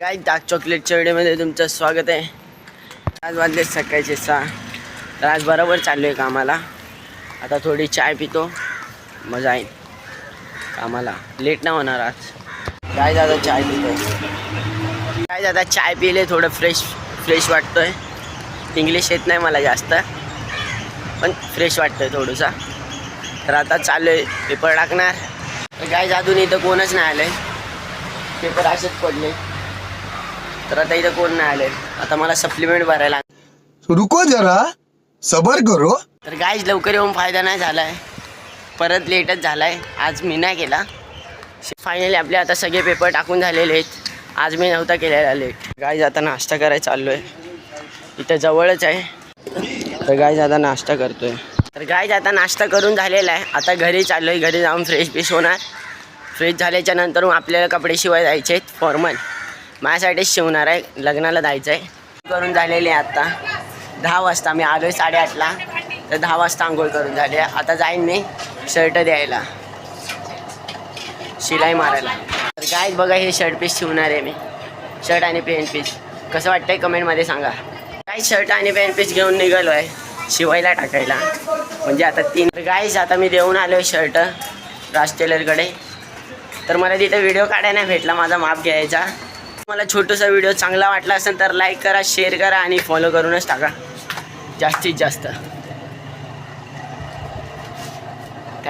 काय डार्क चॉकलेटच्या व्हिडिओमध्ये तुमचं स्वागत आहे. आज वाजले सकाळचे 6. तर आज बरोबर चाललो आहे कामाला. आता थोडी चाय पितो मग जाईन कामाला. लेट नाही होणार आज. काय दादा चाय पितो. काय दादा चाय पिले थोडं फ्रेश वाटतोय. इंग्लिश येत नाही मला जास्त पण फ्रेश वाटतोय थोडंसा. तर आता चाललो आहे पेपर टाकणार. तर काय अजून इथं कोणच नाही आलं आहे. पेपर असेच पडले. तर आता इथं कोण नाही आले. आता मला सप्लिमेंट भरायला. रुको जरा सबर करो. तर गाईज लवकर येऊन फायदा नाही झाला आहे. परत लेटच झाला आहे. आज मी नाही केला. फायनली आपले आता सगळे पेपर टाकून झालेले आहेत. आज मी नव्हता केलेला लेट. गाईज आता नाश्ता करायला चाललो आहे. इथं जवळच आहे. तर गाईज आता नाश्ता करतो आहे. तर गाईज आता नाश्ता करून झालेला आहे. आता घरी चाललो आहे. घरी जाऊन फ्रेश होणार. फ्रेश झाल्याच्या नंतर मग आपल्याला कपडे शिवाय जायचे आहेत फॉर्मल. माझ्यासाठीच शिवणार आहे. लग्नाला जायचं आहे. करून झालेले आहे आता 10 वाजता. मी आलो आहे 8:30ला. तर 10 वाजता आंघोळ करून झाले. आता जाईन मी शर्ट द्यायला, शिलाई मारायला. तर काय बघा हे शर्ट पीस शिवणार आहे मी. शर्ट आणि पॅन्ट पीस कसं वाटतं आहे कमेंटमध्ये सांगा. काय शर्ट आणि पॅन्ट पीस घेऊन निघालो आहे शिवायला टाकायला. म्हणजे आता 3. गाईज आता मी देऊन आलो आहे शर्ट राज टेलरकडे. तर मला तिथे व्हिडिओ काढायला नाही भेटला माझा माप घ्यायचा. मला छोटासा व्हिडिओ चांगला वाटला असेल तर लाईक करा, शेअर करा आणि फॉलो करूनच टाका जास्तीत जास्त.